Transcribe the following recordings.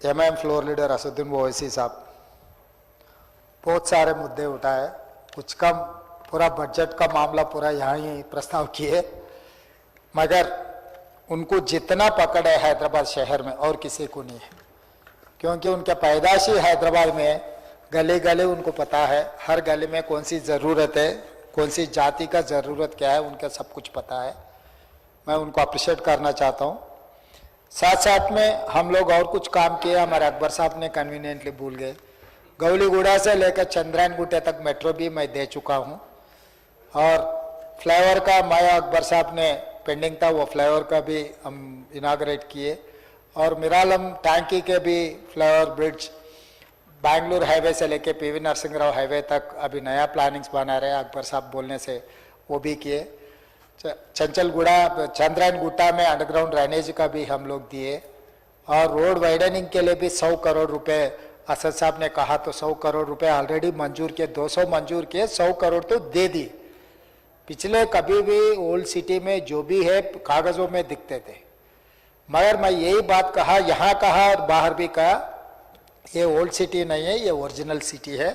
MIM floor leader Asaduddin Owaisi साहब बहुत सारे मुद्दे उठाए, कुछ कम पूरा बजट का मामला पूरा यहाँ ही प्रस्ताव किए, मगर उनको जितना पकड़ है हैदराबाद शहर में और किसी को नहीं है, क्योंकि उनके पैदाशी हैदराबाद में गली गली उनको पता है, हर गली में कौन सी ज़रूरत है, कौन सी जाति का ज़रूरत क्या है, उनका सब कुछ पता है। मैं उनको अप्रिशिएट करना चाहता हूँ। साथ साथ में हम लोग और कुछ काम किए, हमारे अकबर साहब ने कन्वीनियंटली भूल गए। गौलीगुड़ा से लेकर चंद्रायन गुटे तक मेट्रो भी मैं दे चुका हूँ, और फ्लाईओवर का मैं अकबर साहब ने पेंडिंग था, वो फ्लाईओवर का भी हम इनाग्रेट किए, और मिरालम टैंकी के भी फ्लाईओवर ब्रिज बैंगलोर हाईवे से लेके पीवी नरसिंह राव हाईवे तक अभी नया प्लानिंग्स बना रहे हैं, अकबर साहब बोलने से वो भी किए। चंचलगुड़ा चंद्रायन गुट्टा में अंडरग्राउंड ड्रेनेज का भी हम लोग दिए, और रोड वाइडनिंग के लिए भी 100 करोड़ रुपए असद साहब ने कहा तो 100 करोड़ रुपए ऑलरेडी मंजूर किए, 200 मंजूर किए, 100 करोड़ तो दे दिए। पिछले कभी भी ओल्ड सिटी में जो भी है कागजों में दिखते थे, मगर मैं यही बात कहा, यहाँ कहा और बाहर भी कहा, ये ओल्ड सिटी नहीं है, ये ओरिजिनल सिटी है।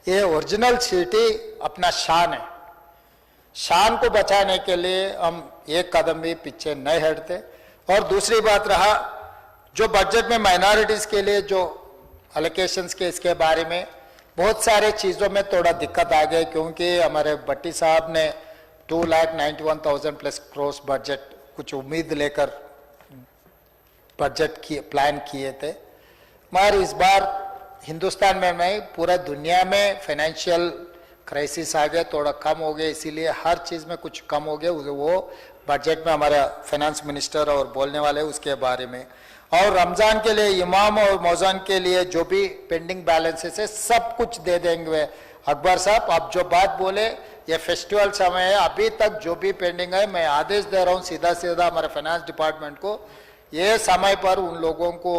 ये ओरिजिनल सिटी अपना शान है, शान को बचाने के लिए हम एक कदम भी पीछे नहीं हटते। और दूसरी बात रहा, जो बजट में माइनॉरिटीज़ के लिए जो एलोकेशंस के इसके बारे में बहुत सारे चीज़ों में थोड़ा दिक्कत आ गई, क्योंकि हमारे भट्टी साहब ने 2,91,000 प्लस करोड़ बजट कुछ उम्मीद लेकर बजट किए प्लान किए थे, मगर इस बार हिंदुस्तान में नहीं पूरा दुनिया में फाइनेंशियल क्राइसिस आ गया, थोड़ा कम हो गया, इसीलिए हर चीज़ में कुछ कम हो गया। वो बजट में हमारा फाइनेंस मिनिस्टर और बोलने वाले उसके बारे में, और रमज़ान के लिए इमाम और मौज़ान के लिए जो भी पेंडिंग बैलेंसेस है सब कुछ दे देंगे। अकबर साहब आप जो बात बोले, ये फेस्टिवल समय है, अभी तक जो भी पेंडिंग है मैं आदेश दे रहा हूँ सीधा सीधा हमारे फाइनेंस डिपार्टमेंट को, ये समय पर उन लोगों को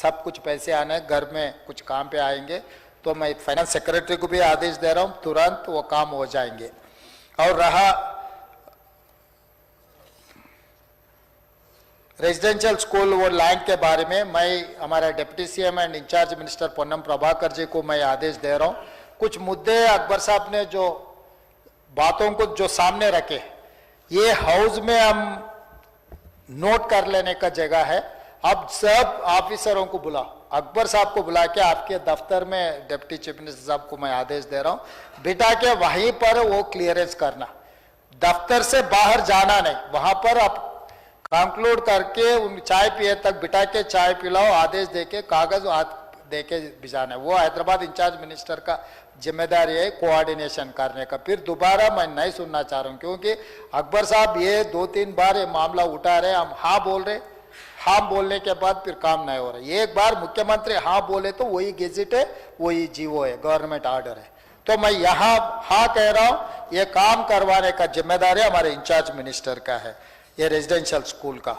सब कुछ पैसे आने, घर में कुछ काम पे आएंगे, तो मैं फाइनेंस सेक्रेटरी को भी आदेश दे रहा हूँ, तुरंत वो काम हो जाएंगे। और रहा रेजिडेंशियल स्कूल वो लैंड के बारे में, मैं हमारा deputy CM and incharge minister Ponnam Prabhakar ji को मैं आदेश दे रहा हूँ। कुछ मुद्दे अकबर साहब ने जो बातों को जो सामने रखे, ये हाउस में हम नोट कर लेने का जगह है। अब सब ऑफिसरों को बुला, अकबर साहब को बुला के आपके दफ्तर में डिप्टी चीफ मिनिस्टर साहब को मैं आदेश दे रहा हूँ, बिठा के वहीं पर वो क्लियरेंस करना, दफ्तर से बाहर जाना नहीं, वहां पर आप कंक्लूड करके उन चाय पिए तक बिठा के चाय पिलाओ, आदेश देके कागज हाथ देके भिजाना है। वो हैदराबाद इंचार्ज मिनिस्टर का जिम्मेदारी है कोऑर्डिनेशन करने का। फिर दोबारा मैं नहीं सुनना चाह रहा हूँ, क्योंकि अकबर साहब ये 2-3 बार ये मामला उठा रहे, हम हाँ बोल रहे, हाँ बोलने के बाद फिर काम नहीं हो रहा। एक बार मुख्यमंत्री हाँ बोले तो वही गेजेट है, वही जीवो है, गवर्नमेंट ऑर्डर है। तो मैं यहाँ हाँ कह रहा हूँ, ये काम करवाने का जिम्मेदारी हमारे इंचार्ज मिनिस्टर का है, ये रेजिडेंशियल स्कूल का।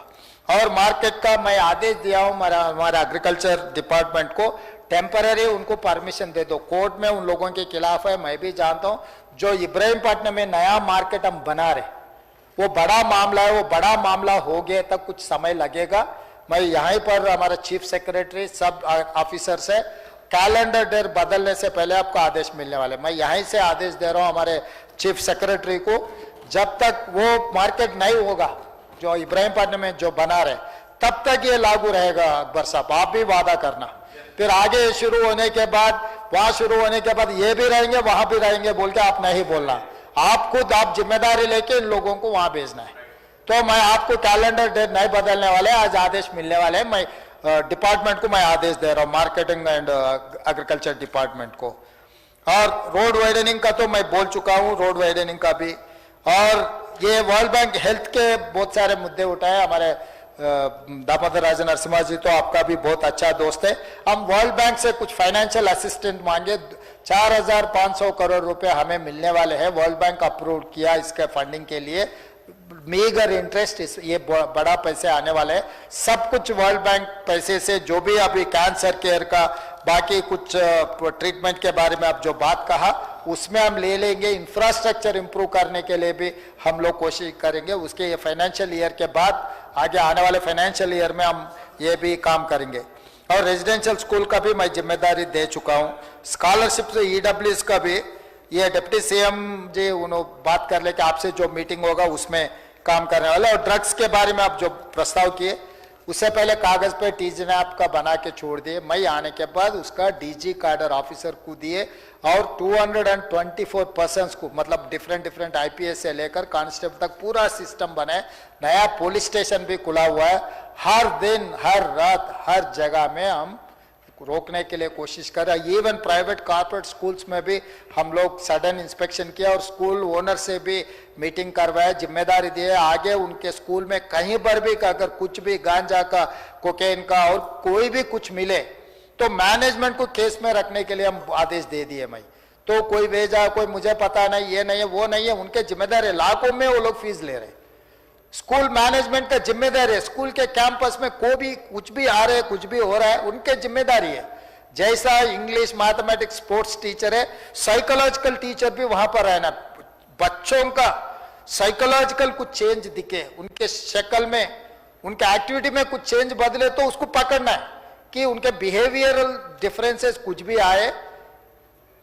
और मार्केट का मैं आदेश दिया हूँ हमारा एग्रीकल्चर डिपार्टमेंट को, टेम्पररी उनको परमिशन दे दो। कोर्ट में उन लोगों के खिलाफ है, मैं भी जानता हूँ। जो इब्राहिमपट्टनम में नया मार्केट हम बना रहे, वो बड़ा मामला है, वो बड़ा मामला हो गया तक कुछ समय लगेगा। मैं यहीं पर हमारा चीफ सेक्रेटरी सब ऑफिसर से कैलेंडर डेट बदलने से पहले आपको आदेश मिलने वाले, मैं यहीं से आदेश दे रहा हूँ हमारे चीफ सेक्रेटरी को, जब तक वो मार्केट नहीं होगा जो इब्राहिमपट्टनम में जो बना रहे, तब तक ये लागू रहेगा। अकबर साहब आप भी वादा करना, फिर आगे शुरू होने के बाद, वहां शुरू होने के बाद ये भी रहेंगे वहां भी रहेंगे बोल के आप नहीं बोलना, आप खुद आप जिम्मेदारी लेके इन लोगों को वहां भेजना है। तो मैं आपको कैलेंडर डेट नहीं बदलने वाले, आज आदेश मिलने वाले हैं। मैं डिपार्टमेंट को मैं आदेश दे रहा हूँ, मार्केटिंग एंड एग्रीकल्चर डिपार्टमेंट को। और रोड वाइडनिंग का तो मैं बोल चुका हूँ, रोड वाइडनिंग का भी। और ये वर्ल्ड बैंक हेल्थ के बहुत सारे मुद्दे उठाए हमारे दामोदर राजा नरसिम्हा जी, तो आपका भी बहुत अच्छा दोस्त है। हम वर्ल्ड बैंक से कुछ फाइनेंशियल असिस्टेंट मांगे, 4,500 करोड़ रुपए हमें मिलने वाले हैं। वर्ल्ड बैंक अप्रूव किया इसके फंडिंग के लिए, मेगर इंटरेस्ट, ये बड़ा पैसे आने वाले हैं। सब कुछ वर्ल्ड बैंक पैसे से, जो भी अभी कैंसर केयर का बाकी कुछ ट्रीटमेंट के बारे में आप जो बात कहा, उसमें हम ले लेंगे। इंफ्रास्ट्रक्चर इंप्रूव करने के लिए भी हम लोग कोशिश करेंगे। उसके ये फाइनेंशियल ईयर के बाद आगे आने वाले फाइनेंशियल ईयर में हम ये भी काम करेंगे। और रेजिडेंशियल स्कूल का भी मैं जिम्मेदारी दे चुका हूँ। स्कॉलरशिप से ईडब्ल्यूएस का भी ये डिप्टी सीएम जी उन्होंने बात कर ले कि आपसे जो मीटिंग होगा उसमें काम करने वाले। और ड्रग्स के बारे में आप जो प्रस्ताव किए उससे पहले कागज पे टीजनैप का बना के छोड़ दिए, मैं आने के बाद उसका डीजी कैडर ऑफिसर को दिए और 224 पर्सन्स को, मतलब डिफरेंट आईपीएस से लेकर कांस्टेबल तक पूरा सिस्टम बने। नया पुलिस स्टेशन भी खुला हुआ है। हर दिन हर रात हर जगह में हम रोकने के लिए कोशिश कर रहे हैं। इवन प्राइवेट कॉर्पोरेट स्कूल्स में भी हम लोग सडन इंस्पेक्शन किया और स्कूल ओनर से भी मीटिंग करवाया, जिम्मेदारी दी है आगे उनके स्कूल में कहीं पर भी अगर कुछ भी गांजा का, कोकेन का और कोई भी कुछ मिले तो मैनेजमेंट को केस में रखने के लिए हम आदेश दे दिए। मैं तो कोई भेजा, कोई मुझे पता नहीं, ये नहीं है वो नहीं है, उनके जिम्मेदारी। लाखों में वो लोग फीस ले रहे। स्कूल मैनेजमेंट का जिम्मेदारी है। स्कूल के कैंपस में कोई भी कुछ भी आ रहे, कुछ भी हो रहा है, उनके जिम्मेदारी है। जैसा इंग्लिश, मैथमेटिक्स, स्पोर्ट्स टीचर है, साइकोलॉजिकल टीचर भी वहां पर रहना। बच्चों का साइकोलॉजिकल कुछ चेंज दिखे, उनके शक्ल में, उनके एक्टिविटी में कुछ चेंज बदले तो उसको पकड़ना है कि उनके बिहेवियरल डिफरेंसेस कुछ भी आए।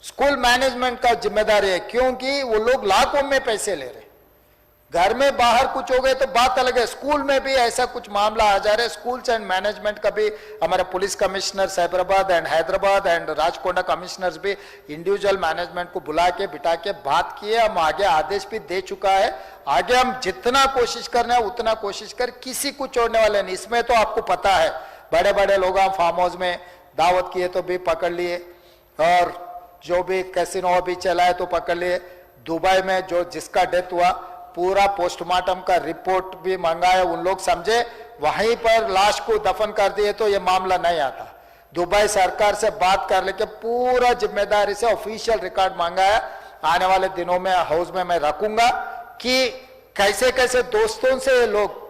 स्कूल मैनेजमेंट का जिम्मेदारी है, क्योंकि वो लोग लाखों में पैसे ले रहे। घर में बाहर कुछ हो गए तो बात अलग है, स्कूल में भी ऐसा कुछ मामला आ जा रहा है। स्कूल्स एंड मैनेजमेंट का भी हमारे police commissioner Cyberabad and Hyderabad and Rachakonda commissioners भी इंडिविजुअल मैनेजमेंट को बुला के बिठा के बात किए। हम आगे आदेश भी दे चुका है। आगे हम जितना कोशिश करना है उतना कोशिश कर, किसी को छोड़ने वाले नहीं। इसमें तो आपको पता है बड़े बड़े लोग हम फार्म हाउस में दावत किए तो भी पकड़ लिए, और जो भी कैसीनो भी चलाए तो पकड़ लिए। दुबई में जो जिसका डेथ हुआ पूरा पोस्टमार्टम का रिपोर्ट भी मंगाया, उन लोग समझे वहीं पर लाश को दफन कर दिए तो ये मामला नहीं आता। दुबई सरकार से बात कर लेके पूरा जिम्मेदारी से ऑफिशियल रिकॉर्ड मंगाया। आने वाले दिनों में हाउस में मैं रखूंगा कि कैसे कैसे दोस्तों से लोग,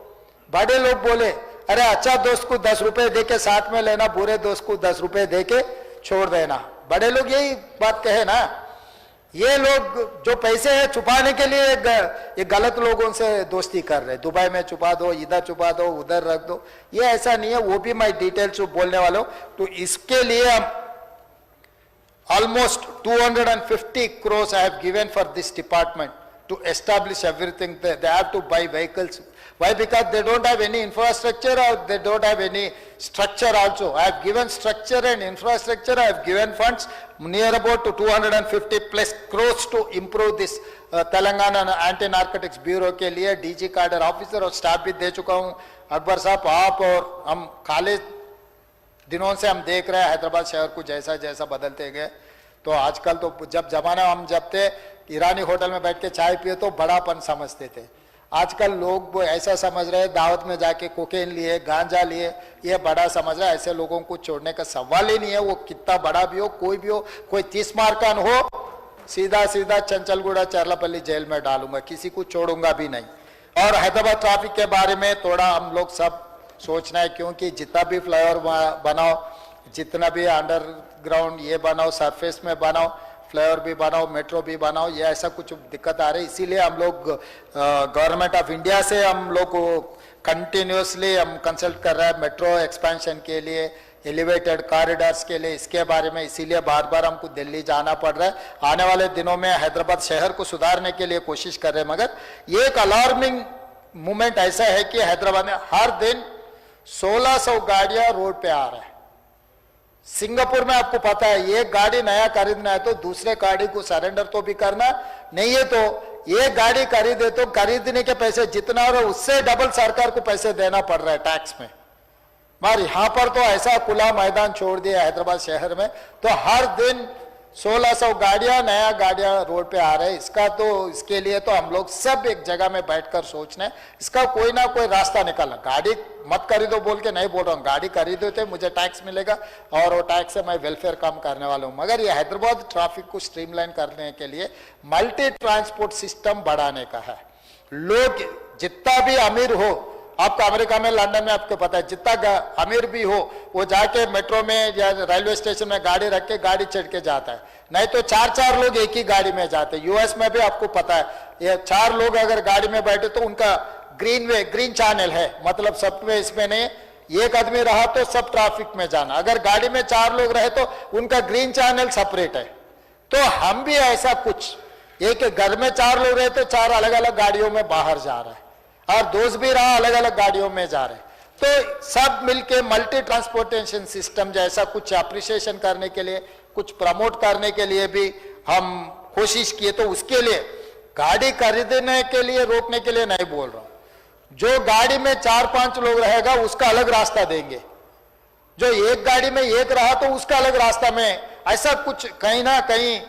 बड़े लोग बोले अरे अच्छा दोस्त को 10 रुपए दे के साथ में लेना, बुरे दोस्त को 10 रुपए दे के छोड़ देना। बड़े लोग यही बात कहे ना। ये लोग जो पैसे है छुपाने के लिए ये गलत लोगों से दोस्ती कर रहे। दुबई में छुपा दो, इधर छुपा दो, उधर रख दो, ये ऐसा नहीं है। वो भी मैं डिटेल्स बोलने वाला हूं। तो इसके लिए हम almost 250 crores I have given for this department to establish everything. They have to buy vehicles. Why? Because they don't have any infrastructure or they don't have any structure also. I have given structure and infrastructure. I have given funds near about to 250 plus crores to improve this Telangana anti narcotics bureau के लिए DG cadre officer और staff भी दे चुका हूं। अकबर साहब, आप और हम खाली दिनों से हम देख रहे हैं हैदराबाद शहर को जैसा जैसा बदलते गए। तो आजकल तो जब जमाना हम जब थे ईरानी होटल में बैठ के चाय पिए तो बड़ापन समझते थे। आजकल लोग वो ऐसा समझ रहे हैं दावत में जाके कोकेन लिए, गांजा लिए, ये बड़ा समझ रहा है। ऐसे लोगों को छोड़ने का सवाल ही नहीं है। वो कितना बड़ा भी हो, कोई भी हो, कोई 30 मार्कान हो, सीधा सीधा चंचलगुड़ा चरलापल्ली जेल में डालूंगा, किसी को छोड़ूंगा भी नहीं। और हैदराबाद ट्रैफिक के बारे में थोड़ा हम लोग सब सोचना है, क्योंकि जितना भी फ्लाईओवर बनाओ, जितना भी अंडरग्राउंड ये बनाओ, सरफेस में बनाओ, फ्लाईओवर भी बनाओ, मेट्रो भी बनाओ, ये ऐसा कुछ दिक्कत आ रही है। इसीलिए हम लोग गवर्नमेंट ऑफ इंडिया से हम लोग कंटिन्यूसली हम कंसल्ट कर रहे हैं मेट्रो एक्सपेंशन के लिए, एलिवेटेड कॉरिडोर्स के लिए। इसके बारे में इसीलिए बार बार हमको दिल्ली जाना पड़ रहा है। आने वाले दिनों में हैदराबाद शहर को सुधारने के लिए कोशिश कर रहे हैं। मगर ये एक अलार्मिंग मूवमेंट ऐसा है कि हैदराबाद में हर दिन 1600 गाड़ियां रोड पे आ रहा है। सिंगापुर में आपको पता है एक गाड़ी नया खरीदना है तो दूसरे गाड़ी को सरेंडर तो भी करना नहीं है, तो ये गाड़ी खरीदे तो खरीदने के पैसे जितना हो उससे डबल सरकार को पैसे देना पड़ रहा है टैक्स में। मगर यहां पर तो ऐसा खुला मैदान छोड़ दिया हैदराबाद शहर में, तो हर दिन 1600 गाड़ियां, नया गाड़ियां रोड पे आ रहे हैं। इसके लिए तो हम लोग सब एक जगह में बैठकर सोचना है, इसका कोई ना कोई रास्ता निकालना। गाड़ी मत खरीदो बोल के नहीं बोल रहा हूँ, गाड़ी खरीदो तो मुझे टैक्स मिलेगा और वो टैक्स से मैं वेलफेयर काम करने वाला हूँ। मगर ये हैदराबाद ट्रैफिक को स्ट्रीमलाइन करने के लिए मल्टी ट्रांसपोर्ट सिस्टम बढ़ाने का है। लोग जितना भी अमीर हो, आपको अमेरिका में, लंदन में आपको पता है, जितना अमीर भी हो वो जाके मेट्रो में या रेलवे स्टेशन में गाड़ी रख के गाड़ी चढ़ के जाता है, नहीं तो 4-4 लोग एक ही गाड़ी में जाते हैं। यूएस में भी आपको पता है, ये 4 लोग अगर गाड़ी में बैठे तो उनका ग्रीन चैनल है, मतलब सब में इसमें नहीं, एक आदमी रहा तो सब ट्रैफिक में जाना, अगर गाड़ी में 4 लोग रहे तो उनका ग्रीन चैनल सेपरेट है। तो हम भी ऐसा कुछ, एक घर में 4 लोग रहे तो 4 अलग अलग गाड़ियों में बाहर जा रहा है, और दोस्त भी रहा अलग अलग गाड़ियों में जा रहे हैं। तो सब मिलके मल्टी ट्रांसपोर्टेशन सिस्टम जैसा कुछ अप्रिसिएशन करने के लिए, कुछ प्रमोट करने के लिए भी हम कोशिश किए। तो उसके लिए गाड़ी खरीदने के लिए रोकने के लिए नहीं बोल रहा हूं, जो गाड़ी में 4-5 लोग रहेगा उसका अलग रास्ता देंगे, जो एक गाड़ी में एक रहा तो उसका अलग रास्ता में, ऐसा कुछ कहीं ना कहीं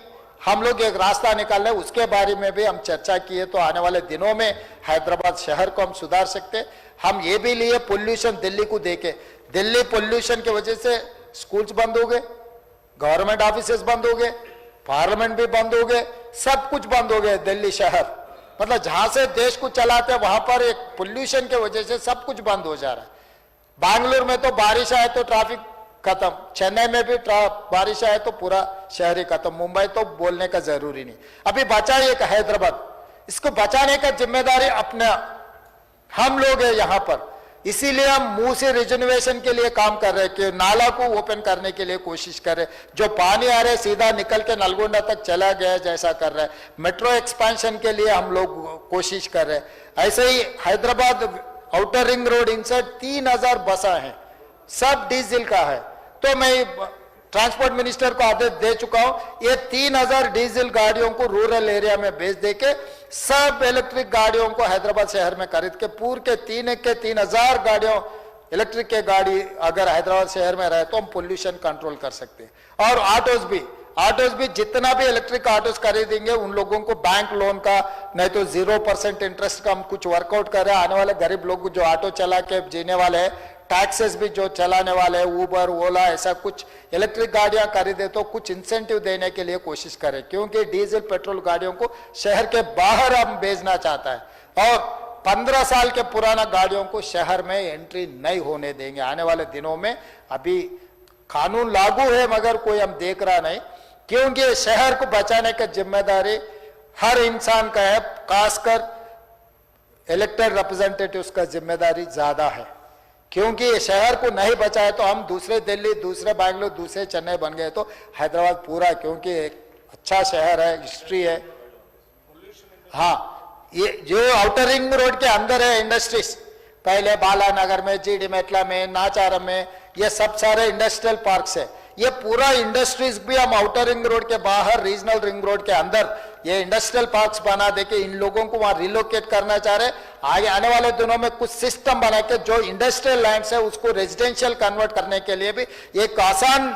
हम लोग एक रास्ता निकाल रहे हैं। उसके बारे में भी हम चर्चा किए। तो आने वाले दिनों में हैदराबाद शहर को हम सुधार सकते। हम ये भी लिए पोल्यूशन दिल्ली को देखे, दिल्ली पोल्यूशन की वजह से स्कूल्स बंद हो गए, गवर्नमेंट ऑफिसेस बंद हो गए, पार्लियामेंट भी बंद हो गए, सब कुछ बंद हो गए। दिल्ली शहर मतलब जहां से देश को चलाते वहां पर एक पोल्यूशन की वजह से सब कुछ बंद हो जा रहा है। बैंगलोर में तो बारिश आए तो ट्रैफिक खत्म, चेन्नई में भी बारिश आए तो पूरा शहर ही खत्म, मुंबई तो बोलने का जरूरी नहीं। अभी बचा एक हैदराबाद, इसको बचाने का जिम्मेदारी अपने हम लोग है यहाँ पर। इसीलिए हम मुंह से रिजर्वेशन के लिए काम कर रहे हैं कि नाला को ओपन करने के लिए कोशिश कर रहे हैं। जो पानी आ रहा है सीधा निकल के नलगोंडा तक चला गया जैसा कर रहे हैं। मेट्रो एक्सपेंशन के लिए हम लोग कोशिश कर रहे हैं। ऐसे ही Hyderabad outer ring road inside 3000 बसा है, सब डीजल का है। तो मैं ट्रांसपोर्ट मिनिस्टर को आदेश दे चुका हूं, ये 3000 डीजल गाड़ियों को रूरल एरिया में भेज देके सब इलेक्ट्रिक गाड़ियों को हैदराबाद शहर में खरीद के पूरे के 3000 गाड़ियों इलेक्ट्रिक के गाड़ी अगर हैदराबाद शहर में रहे तो हम पोल्यूशन कंट्रोल कर सकते हैं। और ऑटोज भी जितना भी इलेक्ट्रिक ऑटोज खरीदेंगे उन लोगों को बैंक लोन का नहीं तो 0% इंटरेस्ट का हम कुछ वर्कआउट कर रहे हैं। आने वाले गरीब लोग जो ऑटो चला के जीने वाले हैं, टैक्सेस भी जो चलाने वाले हैं, ऊबर ओला ऐसा कुछ इलेक्ट्रिक गाड़ियां खरीदे तो कुछ इंसेंटिव देने के लिए कोशिश करें, क्योंकि डीजल पेट्रोल गाड़ियों को शहर के बाहर हम भेजना चाहता है। और 15 साल के पुराना गाड़ियों को शहर में एंट्री नहीं होने देंगे आने वाले दिनों में। अभी कानून लागू है मगर कोई हम देख रहा नहीं, क्योंकि शहर को बचाने की जिम्मेदारी हर इंसान का है, खासकर इलेक्टेड रिप्रेजेंटेटिव्स का जिम्मेदारी ज्यादा है। क्योंकि शहर को नहीं बचाए तो हम दूसरे दिल्ली, दूसरे बैंगलोर, दूसरे चेन्नई बन गए तो हैदराबाद पूरा, क्योंकि एक अच्छा शहर है, हिस्ट्री है। हाँ, ये जो आउटर रिंग रोड के अंदर है इंडस्ट्रीज, पहले बालानगर में, जीडी मेटला में, नाचारम में, ये सब सारे इंडस्ट्रियल पार्क्स है। ये पूरा इंडस्ट्रीज भी हम आउटर रिंग रोड के बाहर, रीजनल रिंग रोड के अंदर ये इंडस्ट्रियल पार्क्स बना देके इन लोगों को वहां रिलोकेट करना चाह रहे। आगे आने वाले दिनों में कुछ सिस्टम बना के जो इंडस्ट्रियल लैंड्स है उसको रेजिडेंशियल कन्वर्ट करने के लिए भी एक आसान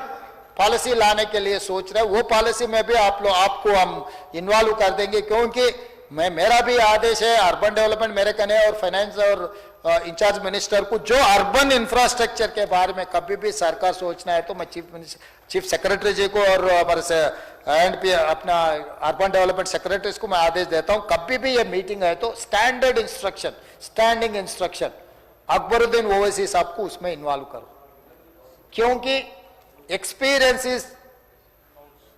पॉलिसी लाने के लिए सोच रहे हैं। वो पॉलिसी में भी आपको हम इन्वॉल्व कर देंगे, क्योंकि मेरा भी आदेश है अर्बन डेवलपमेंट मेरे कने और फाइनेंस और इंचार्ज मिनिस्टर को जो अर्बन इंफ्रास्ट्रक्चर के बारे में कभी भी सरकार सोचना है तो मैं चीफ सेक्रेटरी जी को और हमारे एंड अपना अर्बन डेवलपमेंट सेक्रेटरीज को मैं आदेश देता हूं, कभी भी ये मीटिंग है तो standard instruction, standing instruction Akbaruddin Owaisi साहब को उसमें इन्वॉल्व करो, क्योंकि experience is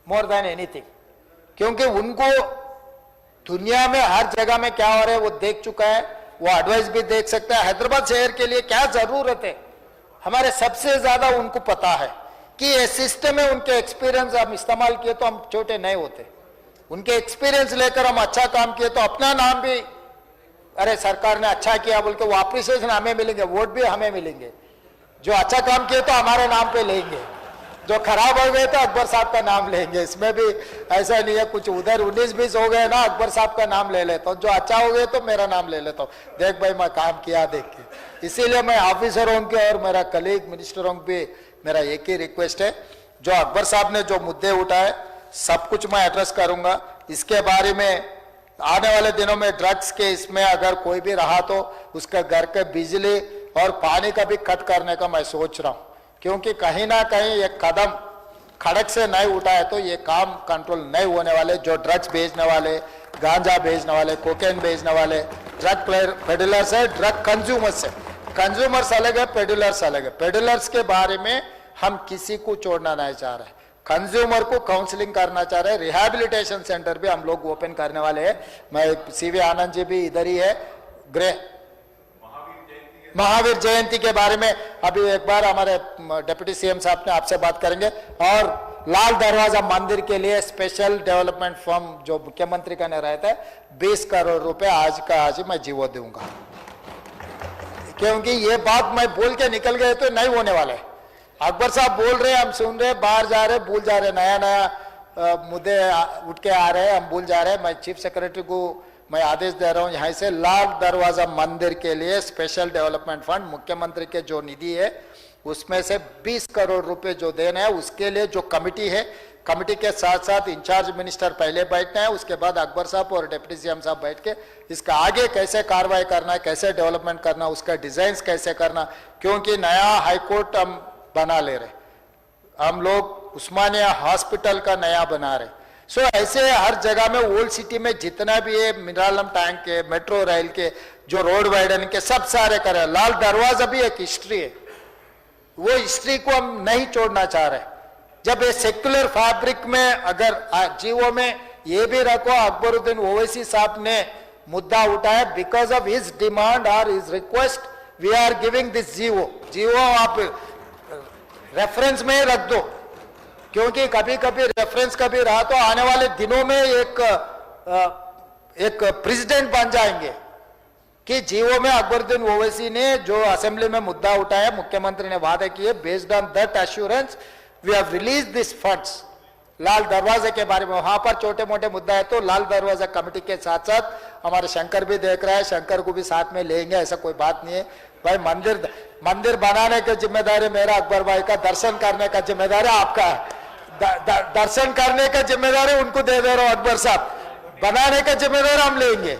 more than anything. क्योंकि उनको दुनिया में हर जगह में क्या हो रहा है वो देख चुका है, वो एडवाइस भी देख सकता है। हैदराबाद शहर के लिए क्या जरूरत है हमारे सबसे ज्यादा उनको पता है कि ये सिस्टम है। उनके एक्सपीरियंस हम इस्तेमाल किए तो हम छोटे नहीं होते, उनके एक्सपीरियंस लेकर हम अच्छा काम किए तो अपना नाम भी, अरे सरकार ने अच्छा किया बोल के वो अप्रिसिएशन हमें मिलेंगे, वोट भी हमें मिलेंगे। जो अच्छा काम किए तो हमारे नाम पे लेंगे, जो खराब हो गए तो अकबर साहब का नाम लेंगे। इसमें भी ऐसा नहीं है कुछ उधर 19-20 हो गए ना, अकबर साहब का नाम ले लेता हूँ, जो अच्छा हो गए तो मेरा नाम ले लेता हूँ, देख भाई मैं काम किया देख के। इसीलिए मैं ऑफिसरों के और मेरा कलीग मिनिस्टरों भी मेरा एक ही रिक्वेस्ट है, जो अकबर साहब ने जो मुद्दे उठाए सब कुछ मैं एड्रेस करूंगा। इसके बारे में आने वाले दिनों में ड्रग्स के इसमें अगर कोई भी रहा तो उसका घर के बिजली और पानी का भी कट करने का मैं सोच रहा हूं, क्योंकि कहीं ना कहीं एक कदम खड़क से नहीं उठाए तो ये काम कंट्रोल नहीं होने वाले। जो ड्रग्स बेचने वाले, गांजा बेचने वाले, कोकेन बेचने वाले ड्रग पेडलर्स है, ड्रग कंज्यूमर्स है। कंज्यूमर्स अलग है, पेडलर्स अलग है। पेडलर्स के बारे में हम किसी को छोड़ना नहीं चाह रहे, कंज्यूमर को काउंसलिंग करना चाह रहे हैं। रिहैबिलिटेशन सेंटर भी हम लोग ओपन करने वाले हैं। मैं सीवी आनंद जी भी इधर ही है, महावीर जयंती के बारे में अभी एक बार हमारे डिप्टी सीएम साहब ने आपसे बात करेंगे। और लाल दरवाजा मंदिर के लिए स्पेशल डेवलपमेंट फंड जो मुख्यमंत्री का ने रहता है 20 करोड़ रुपए आज का आज ही मैं जीवो दूंगा, क्योंकि ये बात मैं बोल के निकल गए तो नहीं होने वाले। अकबर साहब बोल रहे, हम सुन रहे, बाहर जा रहे, भूल जा रहे, नया नया मुद्दे उठ के आ रहे हैं, हम भूल जा रहे हैं। मैं चीफ सेक्रेटरी को मैं आदेश दे रहा हूं यहाँ से लाल दरवाजा मंदिर के लिए स्पेशल डेवलपमेंट फंड मुख्यमंत्री के जो निधि है उसमें से 20 करोड़ रुपए जो देना है, उसके लिए जो कमिटी है, कमिटी के साथ साथ इंचार्ज मिनिस्टर पहले बैठना है, उसके बाद अकबर साहब और डिप्टी सीएम साहब बैठ के इसका आगे कैसे कार्रवाई करना है, कैसे डेवलपमेंट करना, उसका डिजाइन कैसे करना, क्योंकि नया हाईकोर्ट हम बना ले रहे, हम लोग उस्मानिया हॉस्पिटल का नया बना रहे। सो ऐसे हर जगह में ओल्ड सिटी में जितना भी है, मिरालम टैंक के, मेट्रो रेल के, जो रोड वाइडन के, सब सारे करे। लाल दरवाजा भी एक हिस्ट्री है, वो हिस्ट्री को हम नहीं छोड़ना चाह रहे। जब ये सेक्युलर फैब्रिक में अगर जीवो में ये भी रखो, अकबरुद्दीन ओवैसी साहब ने मुद्दा उठाया, बिकॉज ऑफ हिज डिमांड और his request we are giving this G O reference में रख दो, क्योंकि कभी कभी रेफरेंस कभी रहा तो आने वाले दिनों में एक प्रेसिडेंट बन जाएंगे कि जीवो में अकबरुद्दीन ओवैसी ने जो असेंबली में मुद्दा उठाया, मुख्यमंत्री ने वादे किए, based on that assurance we have release this funds. लाल दरवाजे के बारे में वहां पर छोटे मोटे मुद्दा है तो लाल दरवाजा कमेटी के साथ साथ हमारे शंकर भी देख रहा है, शंकर को भी साथ में लेंगे, ऐसा कोई बात नहीं है भाई। मंदिर बनाने की जिम्मेदारी मेरा, अकबर भाई का दर्शन करने का जिम्मेदारी आपका है। दर्शन करने का जिम्मेदारी उनको दे रहा हूं अकबर साहब, बनाने का जिम्मेदारी हम लेंगे।